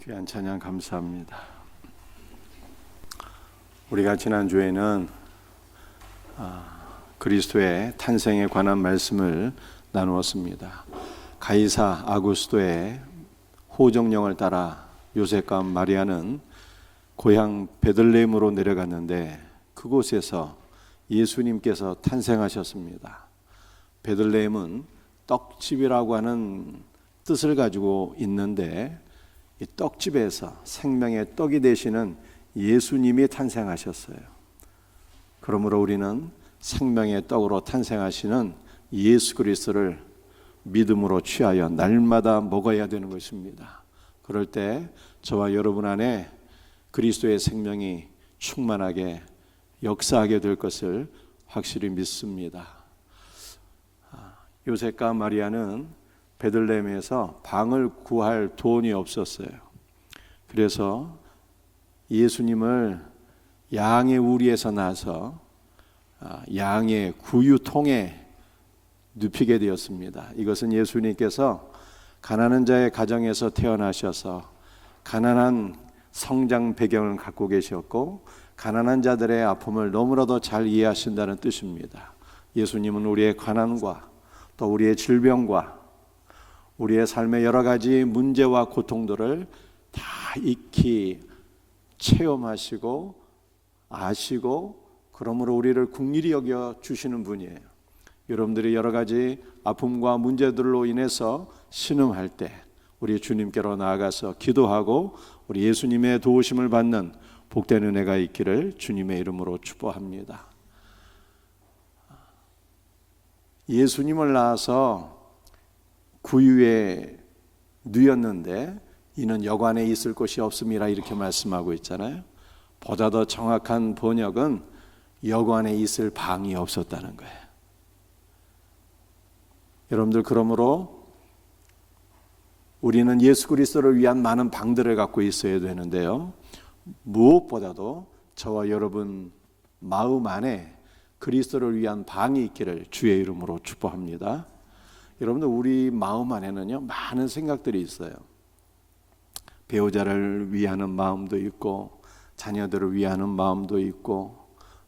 귀한 찬양 감사합니다. 우리가 지난주에는 그리스도의 탄생에 관한 말씀을 나누었습니다. 가이사 아구스도의 호정령을 따라 요셉과 마리아는 고향 베들레헴으로 내려갔는데 그곳에서 예수님께서 탄생하셨습니다. 베들레헴은 떡집이라고 하는 뜻을 가지고 있는데 이 떡집에서 생명의 떡이 되시는 예수님이 탄생하셨어요. 그러므로 우리는 생명의 떡으로 탄생하시는 예수 그리스도를 믿음으로 취하여 날마다 먹어야 되는 것입니다. 그럴 때 저와 여러분 안에 그리스도의 생명이 충만하게 역사하게 될 것을 확실히 믿습니다. 요셉과 마리아는 베들레헴에서 방을 구할 돈이 없었어요. 그래서 예수님을 양의 우리에서 나서 양의 구유통에 눕히게 되었습니다. 이것은 예수님께서 가난한 자의 가정에서 태어나셔서 가난한 성장 배경을 갖고 계셨고 가난한 자들의 아픔을 너무나도 잘 이해하신다는 뜻입니다. 예수님은 우리의 가난과 또 우리의 질병과 우리의 삶의 여러 가지 문제와 고통들을 다 익히 체험하시고 아시고 그러므로 우리를 긍휼히 여겨 주시는 분이에요. 여러분들이 여러 가지 아픔과 문제들로 인해서 신음할 때 우리 주님께로 나아가서 기도하고 우리 예수님의 도우심을 받는 복된 은혜가 있기를 주님의 이름으로 축복합니다. 예수님을 낳아서 구유에 누였는데 이는 여관에 있을 곳이 없음이라 이렇게 말씀하고 있잖아요. 보다 더 정확한 번역은 여관에 있을 방이 없었다는 거예요. 여러분들 그러므로 우리는 예수 그리스도를 위한 많은 방들을 갖고 있어야 되는데요. 무엇보다도 저와 여러분 마음 안에 그리스도를 위한 방이 있기를 주의 이름으로 축복합니다. 여러분들 우리 마음 안에는요 많은 생각들이 있어요. 배우자를 위하는 마음도 있고 자녀들을 위하는 마음도 있고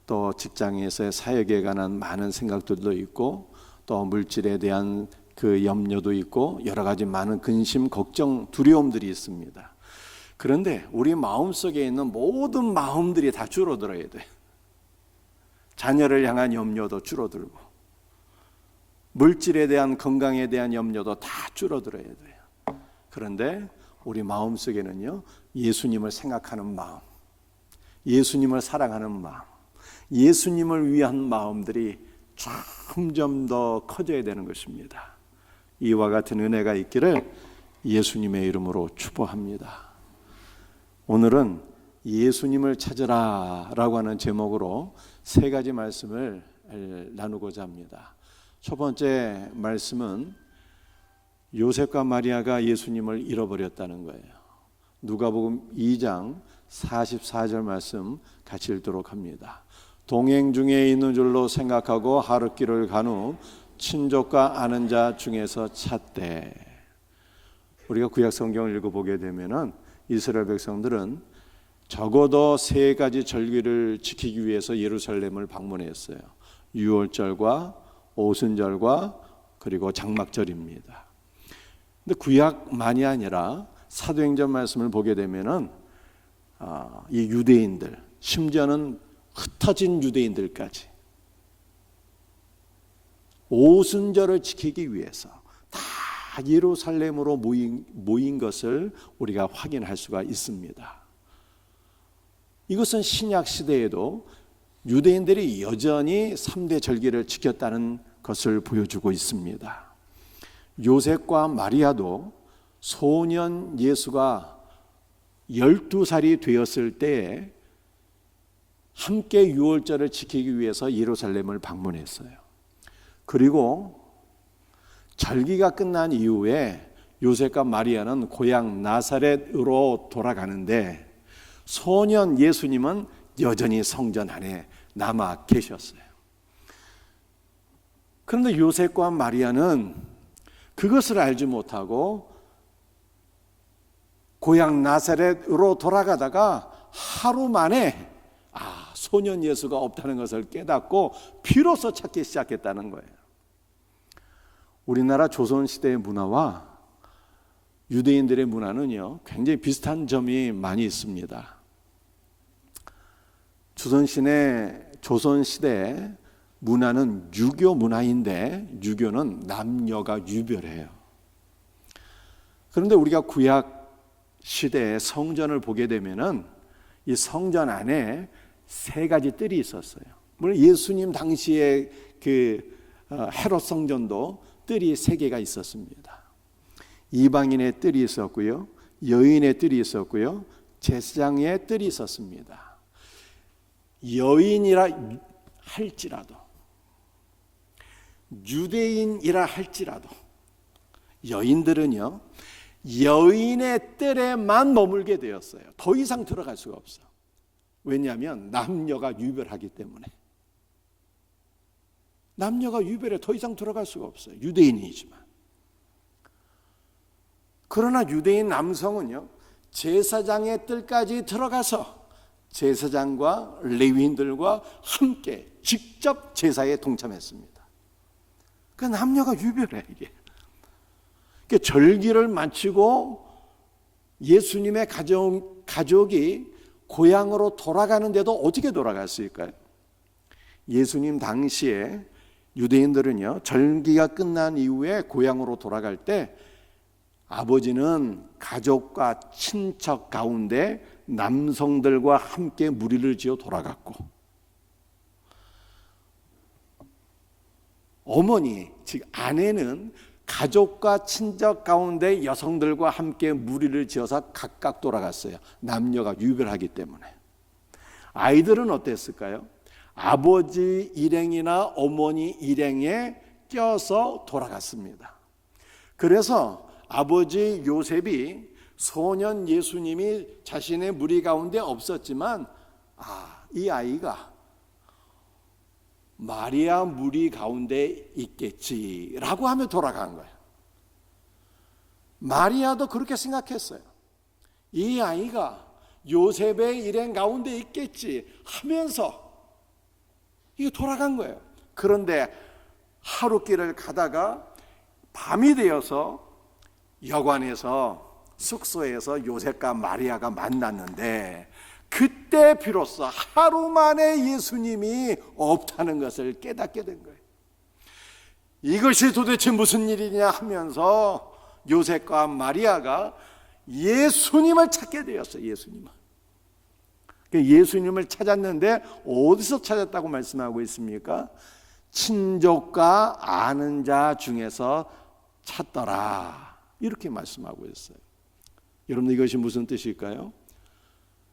또 직장에서의 사역에 관한 많은 생각들도 있고 또 물질에 대한 그 염려도 있고 여러 가지 많은 근심, 걱정, 두려움들이 있습니다. 그런데 우리 마음속에 있는 모든 마음들이 다 줄어들어야 돼요. 자녀를 향한 염려도 줄어들고 물질에 대한 건강에 대한 염려도 다 줄어들어야 돼요. 그런데 우리 마음속에는요 예수님을 생각하는 마음, 예수님을 사랑하는 마음, 예수님을 위한 마음들이 점점 더 커져야 되는 것입니다. 이와 같은 은혜가 있기를 예수님의 이름으로 축복합니다. 오늘은 예수님을 찾으라 라고 하는 제목으로 세 가지 말씀을 나누고자 합니다. 첫 번째 말씀은 요셉과 마리아가 예수님을 잃어버렸다는 거예요. 누가복음 2장 44절 말씀 같이 읽도록 합니다. 동행 중에 있는 줄로 생각하고 하룻길을 간 후 친족과 아는 자 중에서 찾되. 우리가 구약 성경을 읽어보게 되면은 이스라엘 백성들은 적어도 세 가지 절기를 지키기 위해서 예루살렘을 방문했어요. 유월절과 오순절과 그리고 장막절입니다. 근데 구약만이 아니라 사도행전 말씀을 보게 되면은 이 유대인들, 심지어는 흩어진 유대인들까지 오순절을 지키기 위해서 다 예루살렘으로 모인 것을 우리가 확인할 수가 있습니다. 이것은 신약 시대에도 유대인들이 여전히 3대 절기를 지켰다는 것을 보여주고 있습니다. 요셉과 마리아도 소년 예수가 12살이 되었을 때에 함께 유월절을 지키기 위해서 예루살렘을 방문했어요. 그리고 절기가 끝난 이후에 요셉과 마리아는 고향 나사렛으로 돌아가는데 소년 예수님은 여전히 성전 안에 남아 계셨어요. 그런데 요셉과 마리아는 그것을 알지 못하고 고향 나사렛으로 돌아가다가 하루 만에 소년 예수가 없다는 것을 깨닫고 비로소 찾기 시작했다는 거예요. 우리나라 조선시대의 문화와 유대인들의 문화는요, 굉장히 비슷한 점이 많이 있습니다. 조선시대 문화는 유교 문화인데 유교는 남녀가 유별해요. 그런데 우리가 구약 시대의 성전을 보게 되면은 이 성전 안에 세 가지 뜰이 있었어요. 물론 예수님 당시에 헤롯 성전도 뜰이 세 개가 있었습니다. 이방인의 뜰이 있었고요, 여인의 뜰이 있었고요, 제사장의 뜰이 있었습니다. 여인이라 할지라도, 유대인이라 할지라도 여인들은요, 여인의 뜰에만 머물게 되었어요. 더 이상 들어갈 수가 없어. 왜냐하면 남녀가 유별하기 때문에. 남녀가 유별해 더 이상 들어갈 수가 없어요. 유대인이지만. 그러나 유대인 남성은요, 제사장의 뜰까지 들어가서 제사장과 레위인들과 함께 직접 제사에 동참했습니다. 그 남녀가 유별해 이게. 절기를 마치고 예수님의 가족이 고향으로 돌아가는데도 어떻게 돌아갔을까요? 예수님 당시에 유대인들은요, 절기가 끝난 이후에 고향으로 돌아갈 때 아버지는 가족과 친척 가운데 남성들과 함께 무리를 지어 돌아갔고, 어머니, 즉 아내는 가족과 친척 가운데 여성들과 함께 무리를 지어서 각각 돌아갔어요. 남녀가 유별하기 때문에. 아이들은 어땠을까요? 아버지 일행이나 어머니 일행에 껴서 돌아갔습니다. 그래서 아버지 요셉이 소년 예수님이 자신의 무리 가운데 없었지만 이 아이가 마리아 무리 가운데 있겠지라고 하며 돌아간 거예요. 마리아도 그렇게 생각했어요. 이 아이가 요셉의 일행 가운데 있겠지 하면서 이게 돌아간 거예요. 그런데 하루길을 가다가 밤이 되어서 여관에서 숙소에서 요셉과 마리아가 만났는데, 그때 비로소 하루 만에 예수님이 없다는 것을 깨닫게 된 거예요. 이것이 도대체 무슨 일이냐 하면서 요셉과 마리아가 예수님을 찾게 되었어요. 예수님을 찾았는데 어디서 찾았다고 말씀하고 있습니까? 친족과 아는 자 중에서 찾더라, 이렇게 말씀하고 있어요. 여러분, 이것이 무슨 뜻일까요?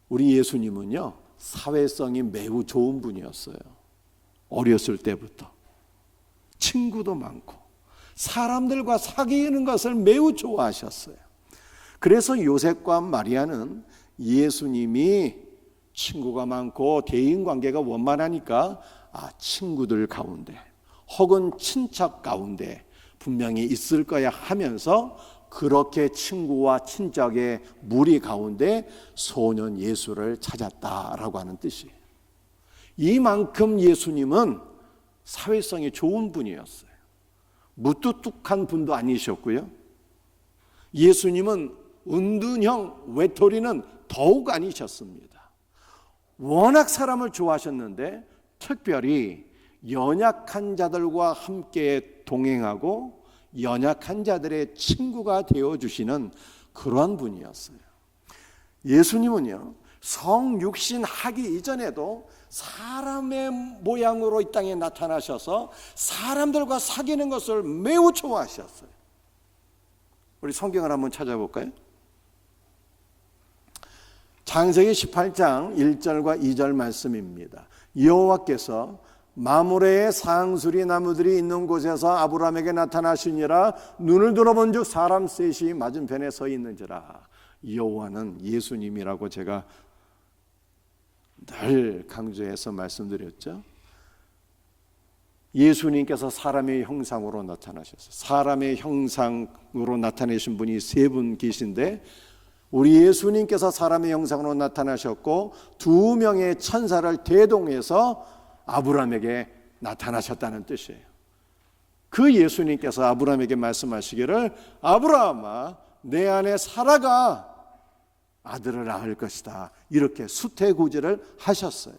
우리 예수님은요, 사회성이 매우 좋은 분이었어요. 어렸을 때부터 친구도 많고 사람들과 사귀는 것을 매우 좋아하셨어요. 그래서 요셉과 마리아는 예수님이 친구가 많고 대인관계가 원만하니까 친구들 가운데 혹은 친척 가운데 분명히 있을 거야 하면서 그렇게 친구와 친척의 무리 가운데 소년 예수를 찾았다라고 하는 뜻이에요. 이만큼 예수님은 사회성이 좋은 분이었어요. 무뚝뚝한 분도 아니셨고요, 예수님은 은둔형 외톨이는 더욱 아니셨습니다. 워낙 사람을 좋아하셨는데 특별히 연약한 자들과 함께 동행하고 연약한 자들의 친구가 되어주시는 그러한 분이었어요. 예수님은요, 성육신 하기 이전에도 사람의 모양으로 이 땅에 나타나셔서 사람들과 사귀는 것을 매우 좋아하셨어요. 우리 성경을 한번 찾아볼까요? 창세기 18장 1절과 2절 말씀입니다. 여호와께서 마므레의 상수리 나무들이 있는 곳에서 아브라함에게 나타나시니라. 눈을 들어본 즉 사람 셋이 맞은편에 서 있는지라. 여호와는 예수님이라고 제가 늘 강조해서 말씀드렸죠. 예수님께서 사람의 형상으로 나타나셨어요. 사람의 형상으로 나타내신 분이 세 분 계신데, 우리 예수님께서 사람의 형상으로 나타나셨고 2명의 천사를 대동해서 아브라함에게 나타나셨다는 뜻이에요. 그 예수님께서 아브라함에게 말씀하시기를 아브라함아 내 아내 사라가 아들을 낳을 것이다. 이렇게 수태구제를 하셨어요.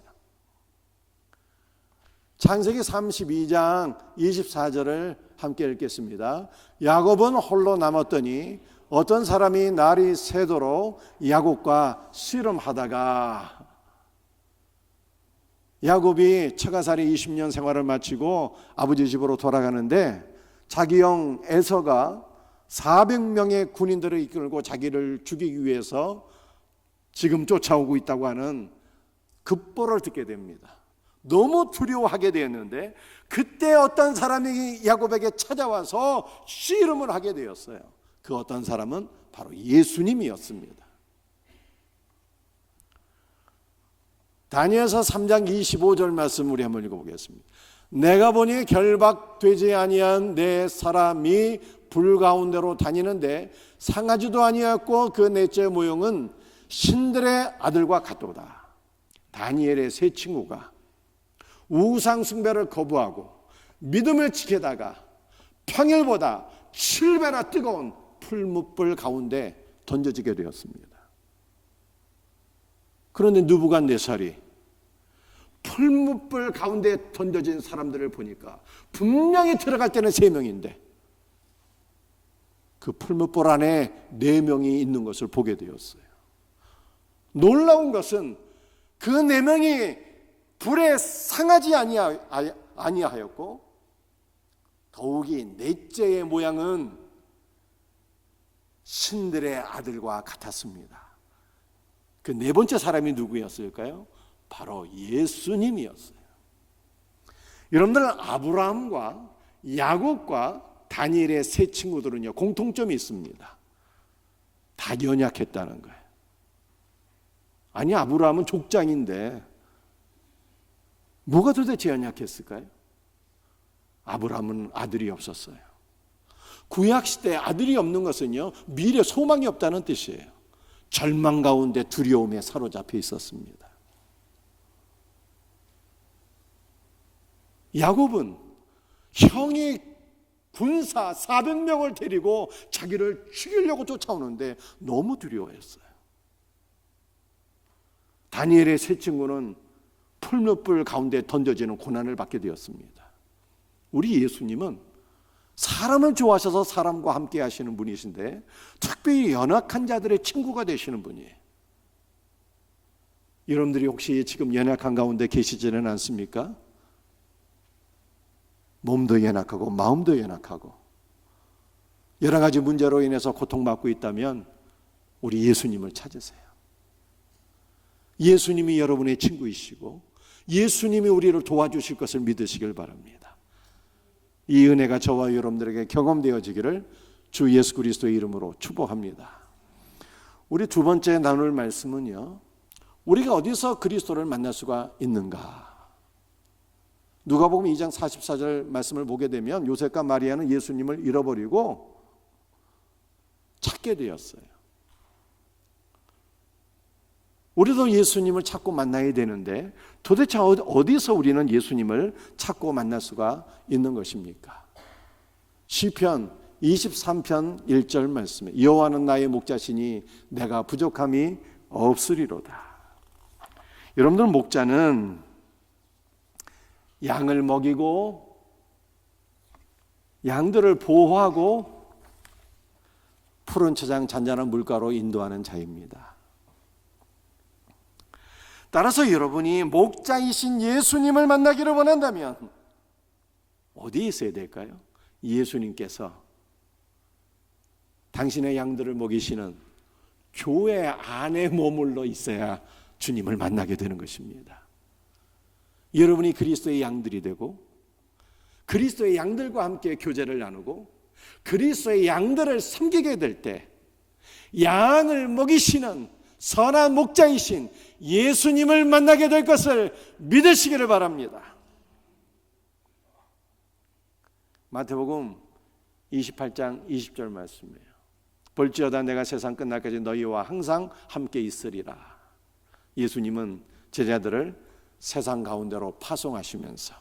창세기 32장 24절을 함께 읽겠습니다. 야곱은 홀로 남았더니 어떤 사람이 날이 새도록 야곱과 씨름하다가 야곱이 처가살이 20년 생활을 마치고 아버지 집으로 돌아가는데 자기 형 에서가 400명의 군인들을 이끌고 자기를 죽이기 위해서 지금 쫓아오고 있다고 하는 급보를 듣게 됩니다. 너무 두려워하게 되었는데 그때 어떤 사람이 야곱에게 찾아와서 씨름을 하게 되었어요. 그 어떤 사람은 바로 예수님이었습니다. 다니엘서 3장 25절 말씀 우리 한번 읽어보겠습니다. 내가 보니 결박되지 아니한 내 사람이 불 가운데로 다니는데 상하지도 아니하였고 그 넷째 모형은 신들의 아들과 같도다. 다니엘의 세 친구가 우상 숭배를 거부하고 믿음을 지키다가 평일보다 7배나 뜨거운 풀무불 가운데 던져지게 되었습니다. 그런데 느부갓네살이 풀무불 가운데 던져진 사람들을 보니까 분명히 들어갈 때는 3명인데 그 풀무불 안에 4명이 있는 것을 보게 되었어요. 놀라운 것은 그 4명이 불에 상하지 아니하였고 더욱이 넷째의 모양은 신들의 아들과 같았습니다. 그 4번째 사람이 누구였을까요? 바로 예수님이었어요. 여러분들 아브라함과 야곱과 다니엘의 세 친구들은요 공통점이 있습니다. 다 연약했다는 거예요. 아니 아브라함은 족장인데 뭐가 도대체 연약했을까요? 아브라함은 아들이 없었어요. 구약시대에 아들이 없는 것은요 미래 소망이 없다는 뜻이에요. 절망 가운데 두려움에 사로잡혀 있었습니다. 야곱은 형이 군사 400명을 데리고 자기를 죽이려고 쫓아오는데 너무 두려워했어요. 다니엘의 세 친구는 풀무불 가운데 던져지는 고난을 받게 되었습니다. 우리 예수님은 사람을 좋아하셔서 사람과 함께 하시는 분이신데 특별히 연약한 자들의 친구가 되시는 분이에요. 여러분들이 혹시 지금 연약한 가운데 계시지는 않습니까? 몸도 연약하고 마음도 연약하고 여러 가지 문제로 인해서 고통받고 있다면 우리 예수님을 찾으세요. 예수님이 여러분의 친구이시고 예수님이 우리를 도와주실 것을 믿으시길 바랍니다. 이 은혜가 저와 여러분들에게 경험되어지기를 주 예수 그리스도의 이름으로 축복합니다. 우리 두 번째 나눌 말씀은요, 우리가 어디서 그리스도를 만날 수가 있는가? 누가복음 2장 44절 말씀을 보게 되면 요셉과 마리아는 예수님을 잃어버리고 찾게 되었어요. 우리도 예수님을 찾고 만나야 되는데 도대체 어디서 우리는 예수님을 찾고 만날 수가 있는 것입니까? 시편 23편 1절 말씀에 여호와는 나의 목자시니 내가 부족함이 없으리로다. 여러분들 목자는 양을 먹이고 양들을 보호하고 푸른 초장 잔잔한 물가로 인도하는 자입니다. 따라서 여러분이 목자이신 예수님을 만나기를 원한다면 어디에 있어야 될까요? 예수님께서 당신의 양들을 먹이시는 교회 안에 머물러 있어야 주님을 만나게 되는 것입니다. 여러분이 그리스도의 양들이 되고 그리스도의 양들과 함께 교제를 나누고 그리스도의 양들을 섬기게 될 때 양을 먹이시는 선한 목자이신 예수님을 만나게 될 것을 믿으시기를 바랍니다. 마태복음 28장 20절 말씀이에요. 볼지어다 내가 세상 끝날까지 너희와 항상 함께 있으리라. 예수님은 제자들을 세상 가운데로 파송하시면서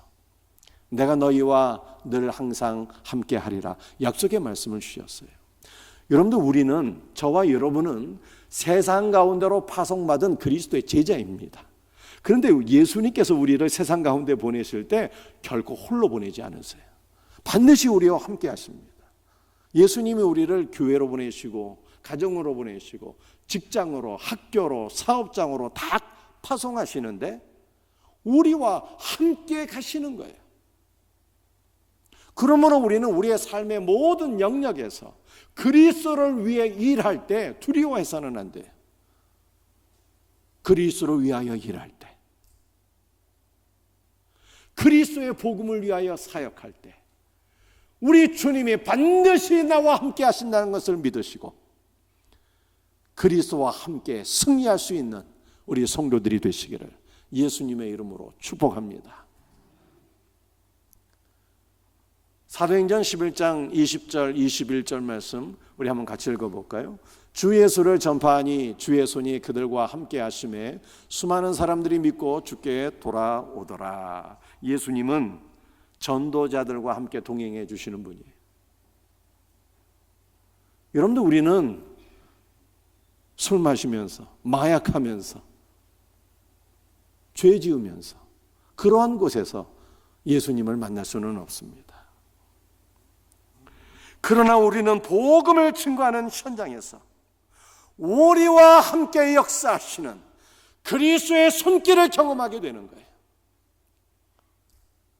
내가 너희와 늘 항상 함께 하리라 약속의 말씀을 주셨어요. 여러분들, 우리는, 저와 여러분은 세상 가운데로 파송받은 그리스도의 제자입니다. 그런데 예수님께서 우리를 세상 가운데 보내실 때 결코 홀로 보내지 않으세요. 반드시 우리와 함께 하십니다. 예수님이 우리를 교회로 보내시고 가정으로 보내시고 직장으로, 학교로, 사업장으로 다 파송하시는데 우리와 함께 가시는 거예요. 그러므로 우리는 우리의 삶의 모든 영역에서 그리스도를 위해 일할 때 두려워해서는 안 돼요. 그리스도를 위하여 일할 때, 그리스도의 복음을 위하여 사역할 때 우리 주님이 반드시 나와 함께 하신다는 것을 믿으시고 그리스도와 함께 승리할 수 있는 우리 성도들이 되시기를 예수님의 이름으로 축복합니다. 사도행전 11장 20절 21절 말씀 우리 한번 같이 읽어볼까요? 주 예수를 전파하니 주의 손이 그들과 함께 하심에 수많은 사람들이 믿고 주께 돌아오더라. 예수님은 전도자들과 함께 동행해 주시는 분이에요. 여러분들, 우리는 술 마시면서, 마약하면서, 죄 지으면서 그러한 곳에서 예수님을 만날 수는 없습니다. 그러나 우리는 복음을 증거하는 현장에서 우리와 함께 역사하시는 그리스도의 손길을 경험하게 되는 거예요.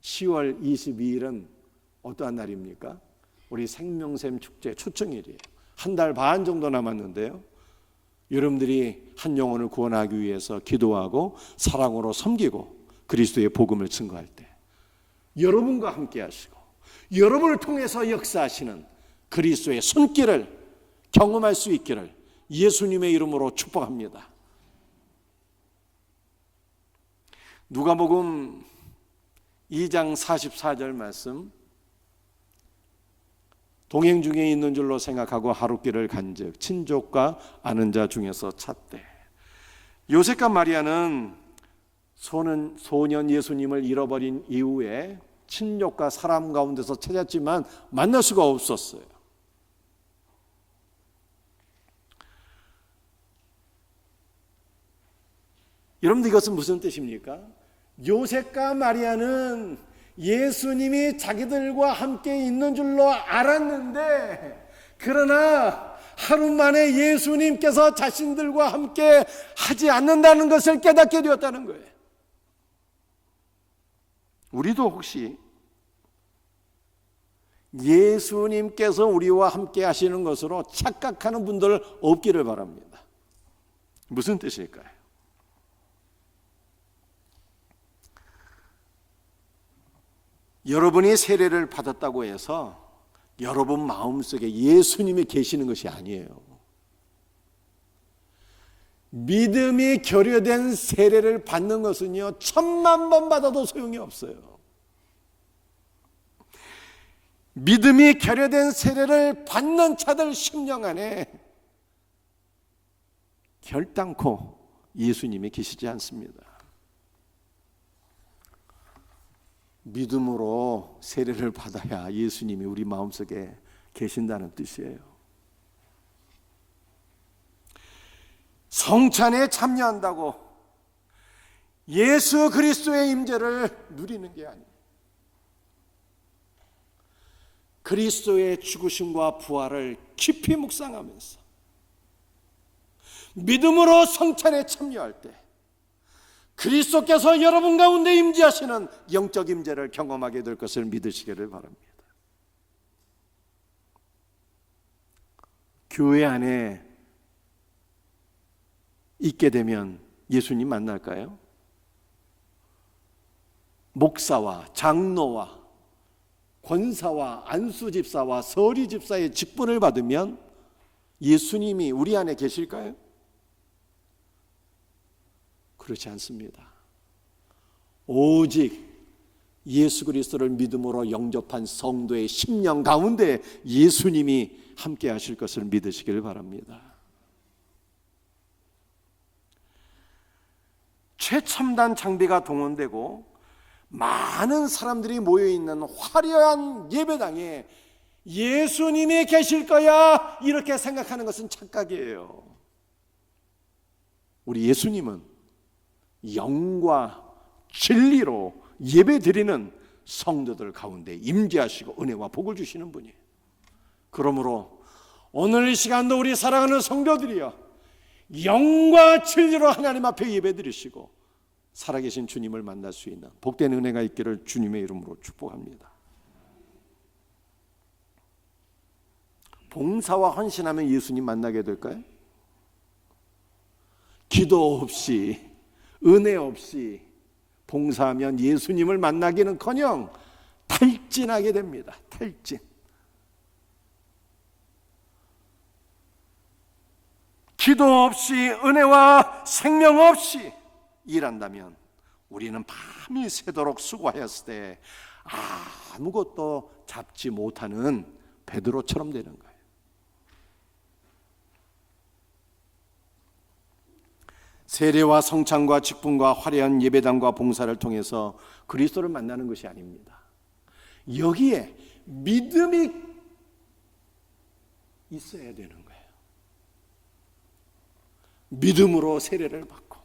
10월 22일은 어떠한 날입니까? 우리 생명샘 축제 초청일이에요. 한 달 반 정도 남았는데요, 여러분들이 한 영혼을 구원하기 위해서 기도하고 사랑으로 섬기고 그리스도의 복음을 증거할 때 여러분과 함께 하시고 여러분을 통해서 역사하시는 그리스도의 손길을 경험할 수 있기를 예수님의 이름으로 축복합니다. 누가복음 2장 44절 말씀, 동행 중에 있는 줄로 생각하고 하룻길을 간즉 친족과 아는 자 중에서 찾되. 요셉과 마리아는 소년 예수님을 잃어버린 이후에 친족과 사람 가운데서 찾았지만 만날 수가 없었어요. 여러분들, 이것은 무슨 뜻입니까? 요셉과 마리아는 예수님이 자기들과 함께 있는 줄로 알았는데, 그러나 하루 만에 예수님께서 자신들과 함께 하지 않는다는 것을 깨닫게 되었다는 거예요. 우리도 혹시 예수님께서 우리와 함께 하시는 것으로 착각하는 분들 없기를 바랍니다. 무슨 뜻일까요? 여러분이 세례를 받았다고 해서 여러분 마음속에 예수님이 계시는 것이 아니에요. 믿음이 결여된 세례를 받는 것은요, 1000만 번 받아도 소용이 없어요. 믿음이 결여된 세례를 받는 자들 심령 안에 결단코 예수님이 계시지 않습니다. 믿음으로 세례를 받아야 예수님이 우리 마음속에 계신다는 뜻이에요. 성찬에 참여한다고 예수 그리스도의 임재를 누리는 게 아니에요. 그리스도의 죽으심과 부활을 깊이 묵상하면서 믿음으로 성찬에 참여할 때 그리스도께서 여러분 가운데 임재하시는 영적 임재를 경험하게 될 것을 믿으시기를 바랍니다. 교회 안에 있게 되면 예수님 만날까요? 목사와 장로와 권사와 안수집사와 서리집사의 직분을 받으면 예수님이 우리 안에 계실까요? 그렇지 않습니다. 오직 예수 그리스도를 믿음으로 영접한 성도의 심령 가운데 예수님이 함께 하실 것을 믿으시길 바랍니다. 최첨단 장비가 동원되고 많은 사람들이 모여있는 화려한 예배당에 예수님이 계실 거야 이렇게 생각하는 것은 착각이에요. 우리 예수님은 영과 진리로 예배드리는 성도들 가운데 임재하시고 은혜와 복을 주시는 분이에요. 그러므로 오늘 이 시간도 우리 사랑하는 성도들이여 영과 진리로 하나님 앞에 예배드리시고 살아계신 주님을 만날 수 있는 복된 은혜가 있기를 주님의 이름으로 축복합니다. 봉사와 헌신하면 예수님 만나게 될까요? 기도 없이 은혜 없이 봉사하면 예수님을 만나기는커녕 탈진하게 됩니다. 탈진. 기도 없이 은혜와 생명 없이 일한다면 우리는 밤이 새도록 수고하였을 때 아무것도 잡지 못하는 베드로처럼 되는 거예요. 세례와 성찬과 직분과 화려한 예배당과 봉사를 통해서 그리스도를 만나는 것이 아닙니다. 여기에 믿음이 있어야 되는 거예요. 믿음으로 세례를 받고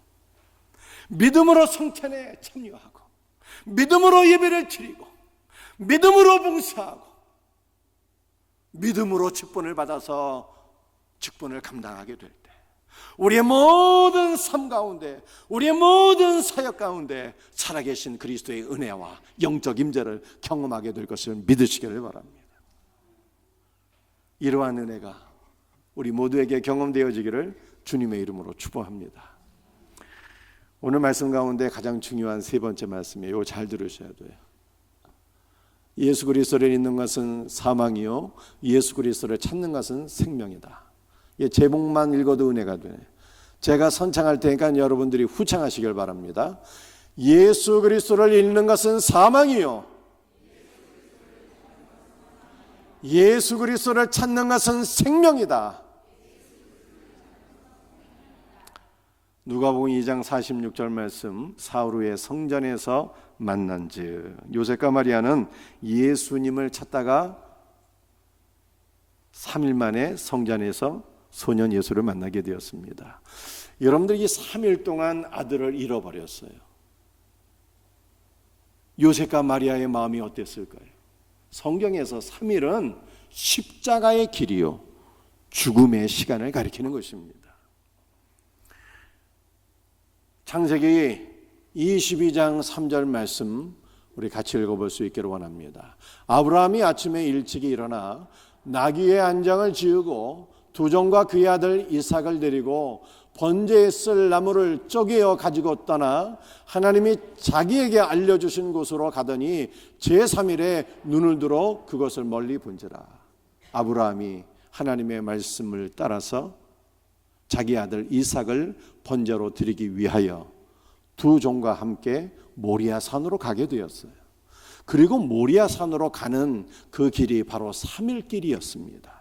믿음으로 성찬에 참여하고 믿음으로 예배를 드리고 믿음으로 봉사하고 믿음으로 직분을 받아서 직분을 감당하게 될 때 우리의 모든 삶 가운데 우리의 모든 사역 가운데 살아계신 그리스도의 은혜와 영적 임재를 경험하게 될 것을 믿으시기를 바랍니다. 이러한 은혜가 우리 모두에게 경험되어지기를 주님의 이름으로 축복합니다. 오늘 말씀 가운데 가장 중요한 세 번째 말씀이에요. 이거 잘 들으셔야 돼요. 예수 그리스도를 믿는 것은 사망이요 예수 그리스도를 찾는 것은 생명이다. 제목만 읽어도 은혜가 되네. 제가 선창할 테니까 여러분들이 후창하시길 바랍니다. 예수 그리스도를 읽는 것은 사망이요 예수 그리스도를 찾는 것은 생명이다. 누가복음 2장 46절 말씀, 사흘 후에 성전에서 만난즉 요셉과 마리아는 예수님을 찾다가 3일 만에 성전에서 소년 예수를 만나게 되었습니다. 여러분들 이 3일 동안 아들을 잃어버렸어요. 요셉과 마리아의 마음이 어땠을까요? 성경에서 3일은 십자가의 길이요 죽음의 시간을 가리키는 것입니다. 창세기 22장 3절 말씀 우리 같이 읽어볼 수 있기를 원합니다. 아브라함이 아침에 일찍이 일어나 나귀의 안장을 지으고 두 종과 그의 아들 이삭을 데리고 번제에 쓸 나무를 쪼개어 가지고 떠나 하나님이 자기에게 알려주신 곳으로 가더니 제3일에 눈을 들어 그것을 멀리 본지라. 아브라함이 하나님의 말씀을 따라서 자기 아들 이삭을 번제로 드리기 위하여 두 종과 함께 모리아 산으로 가게 되었어요. 그리고 모리아 산으로 가는 그 길이 바로 3일 길이었습니다.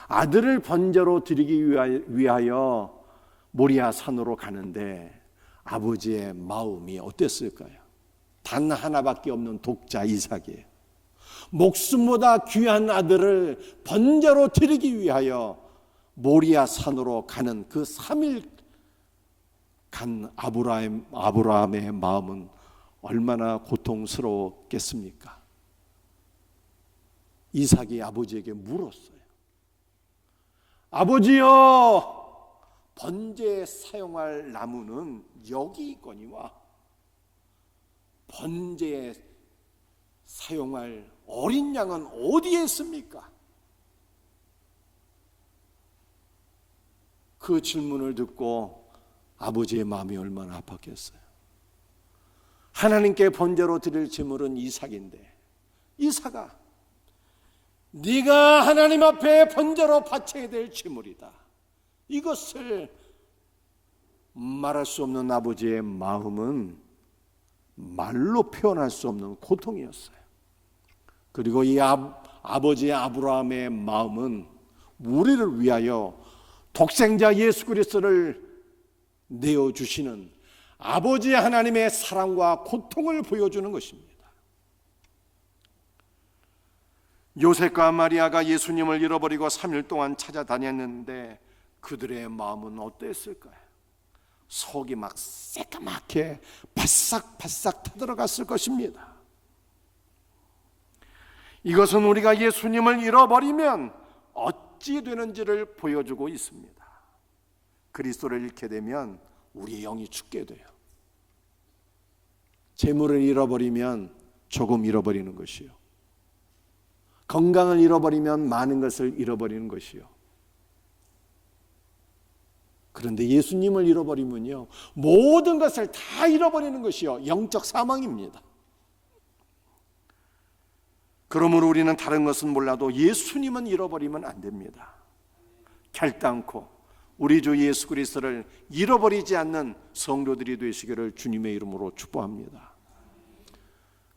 아들을 번제로 드리기 위하여 모리아 산으로 가는데 아버지의 마음이 어땠을까요? 단 하나밖에 없는 독자 이삭이에요. 목숨보다 귀한 아들을 번제로 드리기 위하여 모리아 산으로 가는 그 3일 간 아브라함의 마음은 얼마나 고통스러웠겠습니까? 이삭이 아버지에게 물었어요. 아버지여, 번제에 사용할 나무는 여기 있거니와 번제에 사용할 어린 양은 어디에 있습니까? 그 질문을 듣고 아버지의 마음이 얼마나 아팠겠어요. 하나님께 번제로 드릴 제물은 이삭인데, 이삭아, 네가 하나님 앞에 번제로 바쳐야 될 제물이다. 이것을 말할 수 없는 아버지의 마음은 말로 표현할 수 없는 고통이었어요. 그리고 이 아버지 아브라함의 마음은 우리를 위하여 독생자 예수 그리스도를 내어주시는 아버지 하나님의 사랑과 고통을 보여주는 것입니다. 요셉과 마리아가 예수님을 잃어버리고 3일 동안 찾아다녔는데 그들의 마음은 어땠을까요? 속이 막 새까맣게 바싹바싹 타들어갔을 것입니다. 이것은 우리가 예수님을 잃어버리면 어찌 되는지를 보여주고 있습니다. 그리스도를 잃게 되면 우리의 영이 죽게 돼요. 재물을 잃어버리면 조금 잃어버리는 것이요, 건강을 잃어버리면 많은 것을 잃어버리는 것이요, 그런데 예수님을 잃어버리면요, 모든 것을 다 잃어버리는 것이요, 영적 사망입니다. 그러므로 우리는 다른 것은 몰라도 예수님은 잃어버리면 안 됩니다. 결단코 우리 주 예수 그리스도를 잃어버리지 않는 성도들이 되시기를 주님의 이름으로 축복합니다.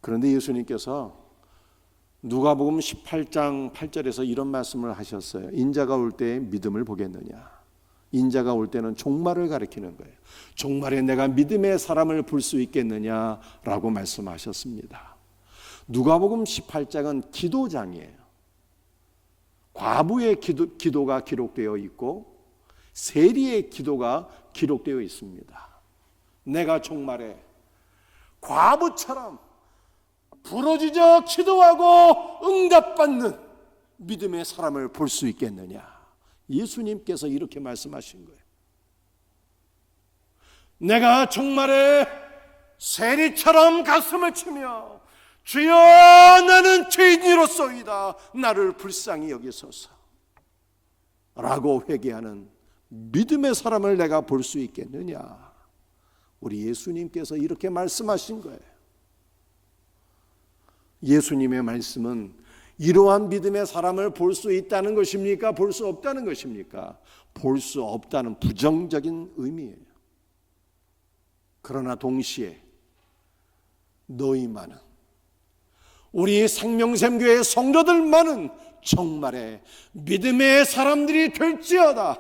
그런데 예수님께서 누가복음 18장 8절에서 이런 말씀을 하셨어요. 인자가 올 때 믿음을 보겠느냐. 인자가 올 때는 종말을 가리키는 거예요. 종말에 내가 믿음의 사람을 볼 수 있겠느냐라고 말씀하셨습니다. 누가복음 18장은 기도장이에요. 과부의 기도가 기록되어 있고 세리의 기도가 기록되어 있습니다. 내가 종말에 과부처럼 부르짖어 기도하고 응답받는 믿음의 사람을 볼 수 있겠느냐. 예수님께서 이렇게 말씀하신 거예요. 내가 종말에 세리처럼 가슴을 치며 주여 나는 죄인이로소이다 나를 불쌍히 여기소서 라고 회개하는 믿음의 사람을 내가 볼 수 있겠느냐. 우리 예수님께서 이렇게 말씀하신 거예요. 예수님의 말씀은 이러한 믿음의 사람을 볼 수 있다는 것입니까? 볼 수 없다는 것입니까? 볼 수 없다는 부정적인 의미예요. 그러나 동시에 너희만은, 우리 생명샘교회 성도들만은 정말의 믿음의 사람들이 될지어다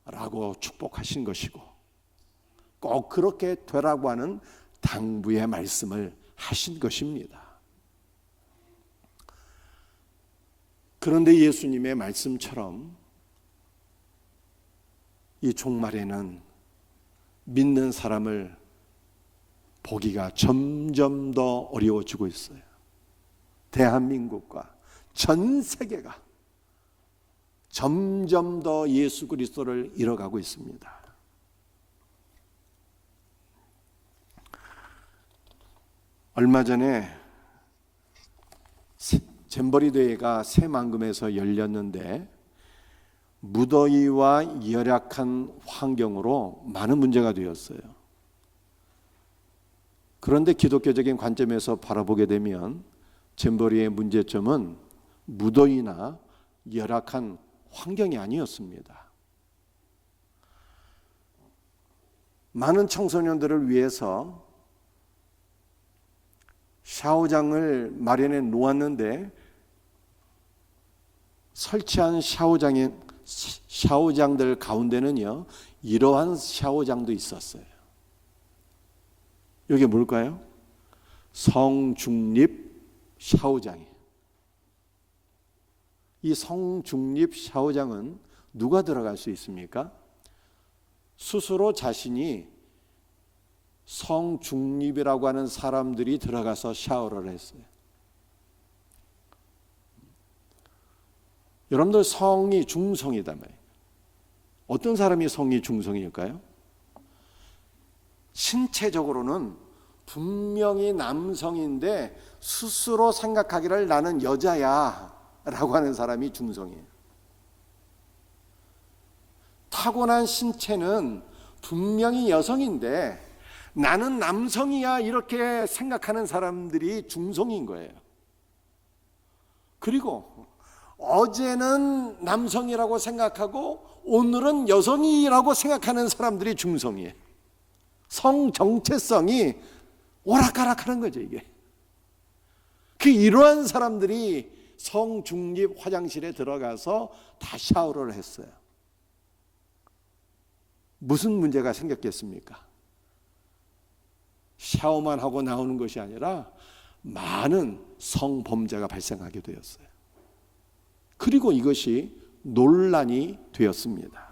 라고 축복하신 것이고, 꼭 그렇게 되라고 하는 당부의 말씀을 하신 것입니다. 그런데 예수님의 말씀처럼 이 종말에는 믿는 사람을 보기가 점점 더 어려워지고 있어요. 대한민국과 전 세계가 점점 더 예수 그리스도를 잃어가고 있습니다. 얼마 전에 잼버리 대회가 새만금에서 열렸는데 무더위와 열악한 환경으로 많은 문제가 되었어요. 그런데 기독교적인 관점에서 바라보게 되면 잼버리의 문제점은 무더위나 열악한 환경이 아니었습니다. 많은 청소년들을 위해서 샤워장을 마련해 놓았는데 설치한 샤워장들 가운데는요, 이러한 샤워장도 있었어요. 이게 뭘까요? 성중립 샤워장이에요. 이 성중립 샤워장은 누가 들어갈 수 있습니까? 스스로 자신이 성중립이라고 하는 사람들이 들어가서 샤워를 했어요. 여러분들 성이 중성이다 말이에요. 어떤 사람이 성이 중성일까요? 신체적으로는 분명히 남성인데 스스로 생각하기를 나는 여자야 라고 하는 사람이 중성이에요. 타고난 신체는 분명히 여성인데 나는 남성이야 이렇게 생각하는 사람들이 중성인 거예요. 그리고 어제는 남성이라고 생각하고 오늘은 여성이라고 생각하는 사람들이 중성이에요. 성 정체성이 오락가락하는 거죠, 이게. 이러한 사람들이 성 중립 화장실에 들어가서 다 샤워를 했어요. 무슨 문제가 생겼겠습니까? 샤워만 하고 나오는 것이 아니라 많은 성범죄가 발생하게 되었어요. 그리고 이것이 논란이 되었습니다.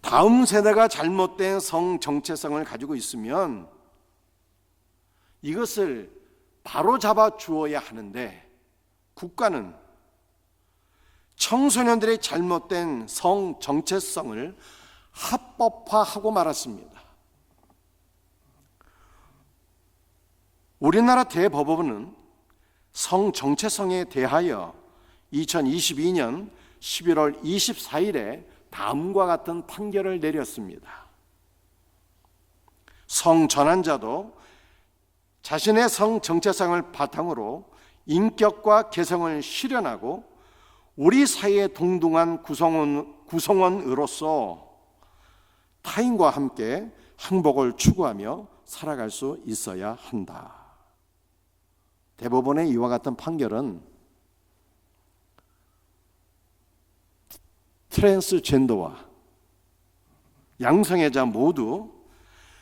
다음 세대가 잘못된 성 정체성을 가지고 있으면 이것을 바로잡아 주어야 하는데, 국가는 청소년들의 잘못된 성 정체성을 합법화하고 말았습니다. 우리나라 대법원은 성 정체성에 대하여 2022년 11월 24일에 다음과 같은 판결을 내렸습니다. 성 전환자도 자신의 성 정체성을 바탕으로 인격과 개성을 실현하고 우리 사회의 동등한 구성원으로서 타인과 함께 행복을 추구하며 살아갈 수 있어야 한다. 대법원의 이와 같은 판결은 트랜스젠더와 양성애자 모두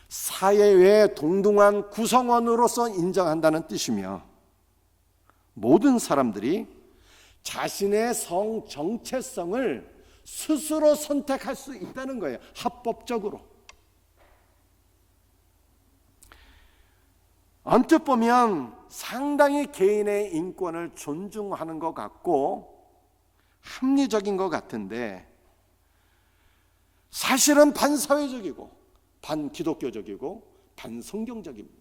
사회의 동등한 구성원으로서 인정한다는 뜻이며, 모든 사람들이 자신의 성 정체성을 스스로 선택할 수 있다는 거예요, 합법적으로. 언뜻 보면 상당히 개인의 인권을 존중하는 것 같고 합리적인 것 같은데, 사실은 반사회적이고 반기독교적이고 반성경적입니다.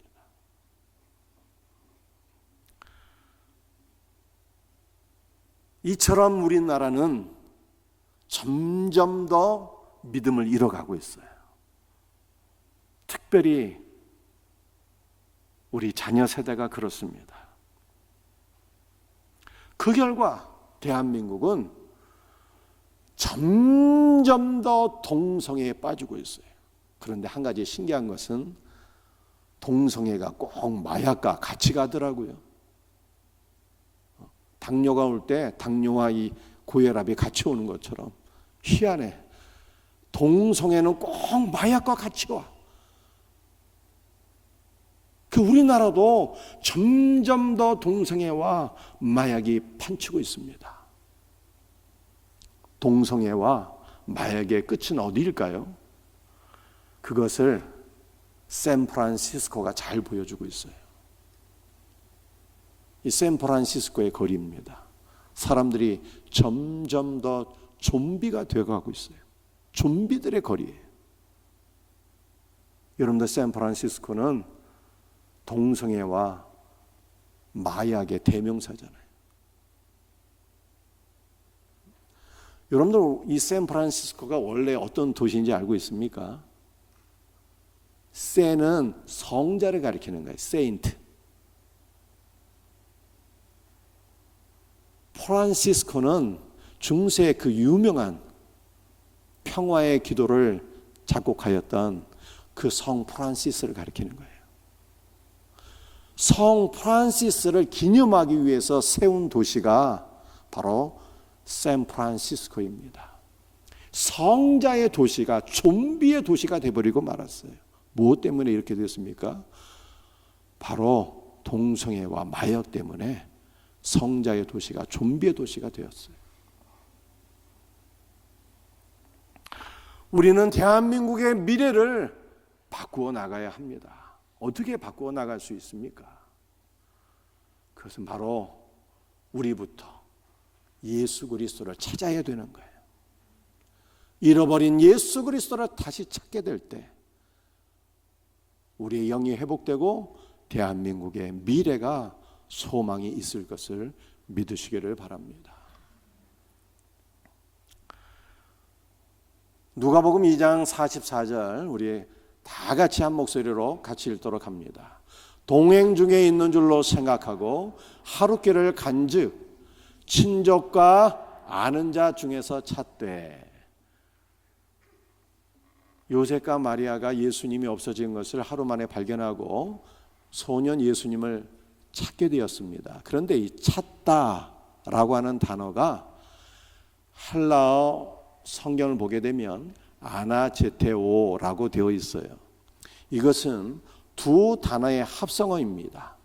이처럼 우리나라는 점점 더 믿음을 잃어가고 있어요. 특별히 우리 자녀 세대가 그렇습니다. 그 결과 대한민국은 점점 더 동성애에 빠지고 있어요. 그런데 한 가지 신기한 것은 동성애가 꼭 마약과 같이 가더라고요. 당뇨가 올 때 당뇨와 이 고혈압이 같이 오는 것처럼 희한해. 동성애는 꼭 마약과 같이 와. 우리나라도 점점 더 동성애와 마약이 판치고 있습니다. 동성애와 마약의 끝은 어디일까요? 그것을 샌프란시스코가 잘 보여주고 있어요. 이 샌프란시스코의 거리입니다. 사람들이 점점 더 좀비가 되어가고 있어요. 좀비들의 거리예요. 여러분들, 샌프란시스코는 동성애와 마약의 대명사잖아요. 여러분들, 이 샌프란시스코가 원래 어떤 도시인지 알고 있습니까? 세는 성자를 가리키는 거예요. 세인트. 프란시스코는 중세의 그 유명한 평화의 기도를 작곡하였던 그 성 프란시스를 가리키는 거예요. 성 프란시스를 기념하기 위해서 세운 도시가 바로 샌프란시스코입니다. 성자의 도시가 좀비의 도시가 되어버리고 말았어요. 무엇 때문에 이렇게 됐습니까? 바로 동성애와 마약 때문에 성자의 도시가 좀비의 도시가 되었어요. 우리는 대한민국의 미래를 바꾸어 나가야 합니다. 어떻게 바꾸어 나갈 수 있습니까? 그것은 바로 우리부터 예수 그리스도를 찾아야 되는 거예요. 잃어버린 예수 그리스도를 다시 찾게 될 때 우리의 영이 회복되고 대한민국의 미래가 소망이 있을 것을 믿으시기를 바랍니다. 누가복음 2장 44절 우리 다 같이 한 목소리로 같이 읽도록 합니다. 동행 중에 있는 줄로 생각하고 하루길을 간즉 친족과 아는 자 중에서 찾되. 요셉과 마리아가 예수님이 없어진 것을 하루 만에 발견하고 소년 예수님을 찾게 되었습니다. 그런데 이 찾다라고 하는 단어가 헬라어 성경을 보게 되면 아나제테오라고 되어 있어요. 이것은 두 단어의 합성어입니다.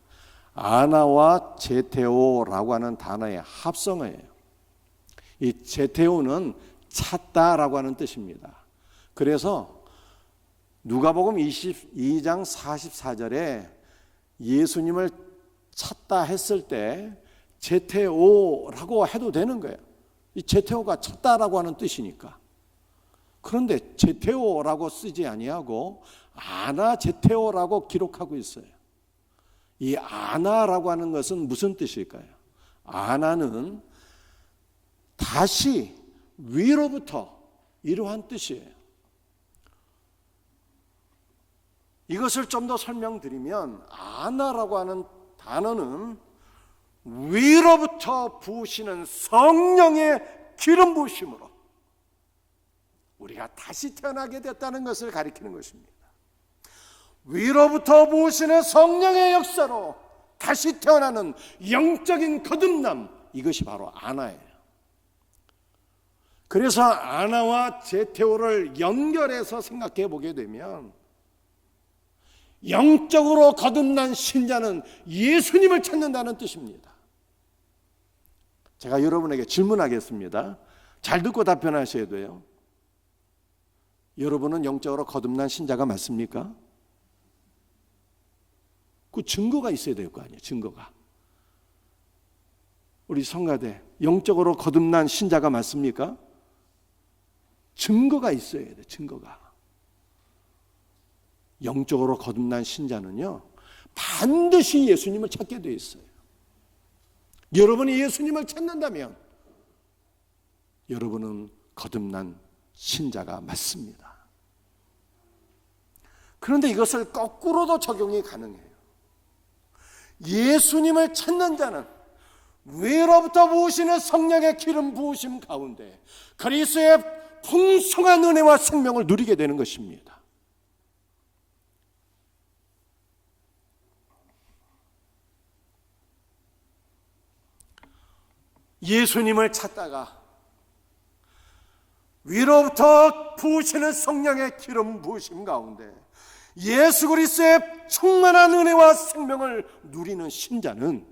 아나와 제테오라고 하는 단어의 합성어예요. 이 제테오는 찾다라고 하는 뜻입니다. 그래서 누가복음 22장 44절에 예수님을 찾다 했을 때 제테오라고 해도 되는 거예요. 이 제테오가 찾다라고 하는 뜻이니까. 그런데 제테오라고 쓰지 아니하고 아나 제테오라고 기록하고 있어요. 이 아나라고 하는 것은 무슨 뜻일까요? 아나는 다시 위로부터 이러한 뜻이에요. 이것을 좀 더 설명드리면 아나라고 하는 단어는 위로부터 부으시는 성령의 기름 부으심으로 우리가 다시 태어나게 됐다는 것을 가리키는 것입니다. 위로부터 부으시는 성령의 역사로 다시 태어나는 영적인 거듭남, 이것이 바로 아나예요. 그래서 아나와 제테오를 연결해서 생각해 보게 되면 영적으로 거듭난 신자는 예수님을 찾는다는 뜻입니다. 제가 여러분에게 질문하겠습니다. 잘 듣고 답변하셔야 돼요. 여러분은 영적으로 거듭난 신자가 맞습니까? 그 증거가 있어야 될 거 아니에요. 증거가. 우리 성가대 영적으로 거듭난 신자가 맞습니까? 증거가 있어야 돼요. 증거가. 영적으로 거듭난 신자는요, 반드시 예수님을 찾게 돼 있어요. 여러분이 예수님을 찾는다면 여러분은 거듭난 신자가 맞습니다. 그런데 이것을 거꾸로도 적용이 가능해요. 예수님을 찾는 자는 위로부터 부으시는 성령의 기름 부으심 가운데 그리스도의 풍성한 은혜와 생명을 누리게 되는 것입니다. 예수님을 찾다가 위로부터 부으시는 성령의 기름 부으심 가운데 예수 그리스도의 충만한 은혜와 생명을 누리는 신자는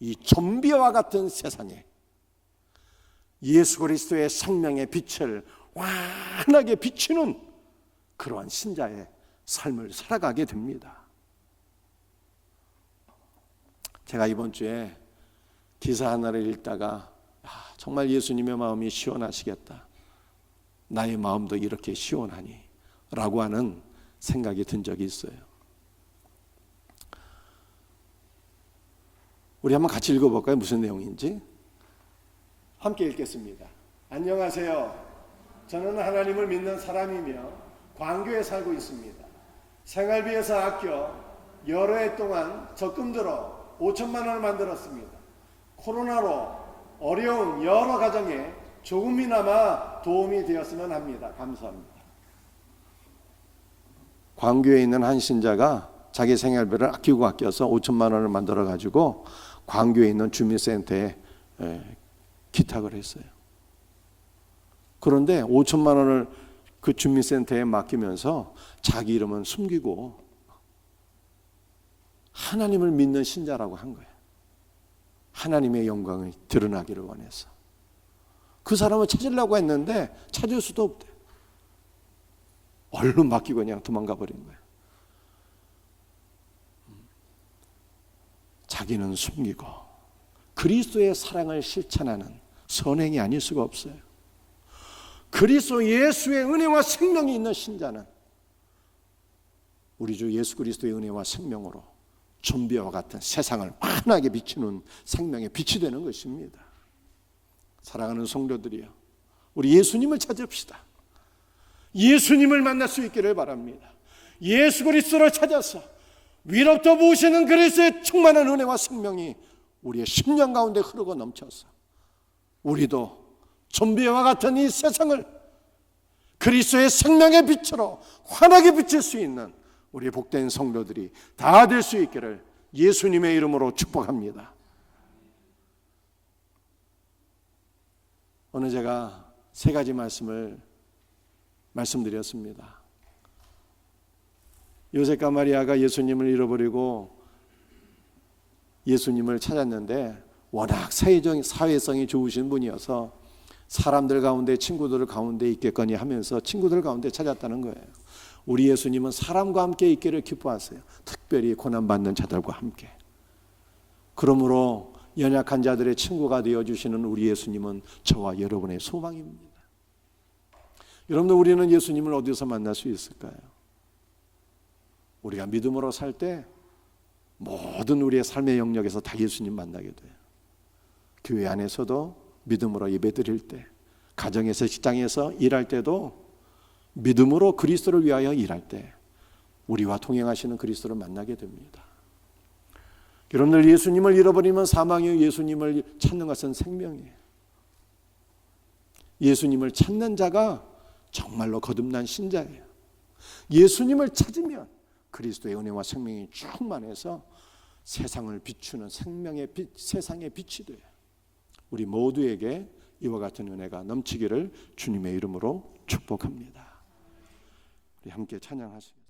이 좀비와 같은 세상에 예수 그리스도의 생명의 빛을 환하게 비추는 그러한 신자의 삶을 살아가게 됩니다. 제가 이번 주에 기사 하나를 읽다가 정말 예수님의 마음이 시원하시겠다. 나의 마음도 이렇게 시원하니 라고 하는 생각이 든 적이 있어요. 우리 한번 같이 읽어볼까요? 무슨 내용인지. 함께 읽겠습니다. 안녕하세요. 저는 하나님을 믿는 사람이며 광교에 살고 있습니다. 생활비에서 아껴 여러 해 동안 적금 들어 5천만 원을 만들었습니다. 코로나로 어려운 여러 가정에 조금이나마 도움이 되었으면 합니다. 감사합니다. 광교에 있는 한 신자가 자기 생활비를 아끼고 아껴서 5천만 원을 만들어 가지고 광교에 있는 주민센터에 기탁을 했어요. 그런데 5천만 원을 그 주민센터에 맡기면서 자기 이름은 숨기고 하나님을 믿는 신자라고 한 거예요. 하나님의 영광이 드러나기를 원해서. 그 사람을 찾으려고 했는데 찾을 수도 없대. 얼른 맡기고 그냥 도망가 버린 거예요. 자기는 숨기고 그리스도의 사랑을 실천하는 선행이 아닐 수가 없어요. 그리스도 예수의 은혜와 생명이 있는 신자는 우리 주 예수 그리스도의 은혜와 생명으로 좀비와 같은 세상을 환하게 비추는 생명의 빛이 되는 것입니다. 사랑하는 성도들이여, 우리 예수님을 찾읍시다. 예수님을 만날 수 있기를 바랍니다. 예수 그리스도를 찾아서 위로부터 부으시는 그리스도의 충만한 은혜와 생명이 우리의 심령 가운데 흐르고 넘쳐서 우리도 좀비와 같은 이 세상을 그리스도의 생명의 빛으로 환하게 비칠 수 있는 우리 복된 성도들이 다 될 수 있기를 예수님의 이름으로 축복합니다. 오늘 제가 세 가지 말씀을 말씀드렸습니다. 요셉과 마리아가 예수님을 잃어버리고 예수님을 찾았는데 워낙 사회성이 좋으신 분이어서 사람들 가운데 친구들 가운데 있겠거니 하면서 친구들 가운데 찾았다는 거예요. 우리 예수님은 사람과 함께 있기를 기뻐하세요. 특별히 고난받는 자들과 함께. 그러므로 연약한 자들의 친구가 되어주시는 우리 예수님은 저와 여러분의 소망입니다. 여러분들, 우리는 예수님을 어디서 만날 수 있을까요? 우리가 믿음으로 살 때 모든 우리의 삶의 영역에서 다 예수님 만나게 돼요. 교회 안에서도 믿음으로 예배드릴 때, 가정에서 직장에서 일할 때도 믿음으로 그리스도를 위하여 일할 때 우리와 동행하시는 그리스도를 만나게 됩니다. 여러분들, 예수님을 잃어버리면 사망이요, 예수님을 찾는 것은 생명이에요. 예수님을 찾는 자가 정말로 거듭난 신자예요. 예수님을 찾으면 그리스도의 은혜와 생명이 충만해서 세상을 비추는 생명의 빛, 세상의 빛이 돼요. 우리 모두에게 이와 같은 은혜가 넘치기를 주님의 이름으로 축복합니다. 우리 함께 찬양하시겠습니다.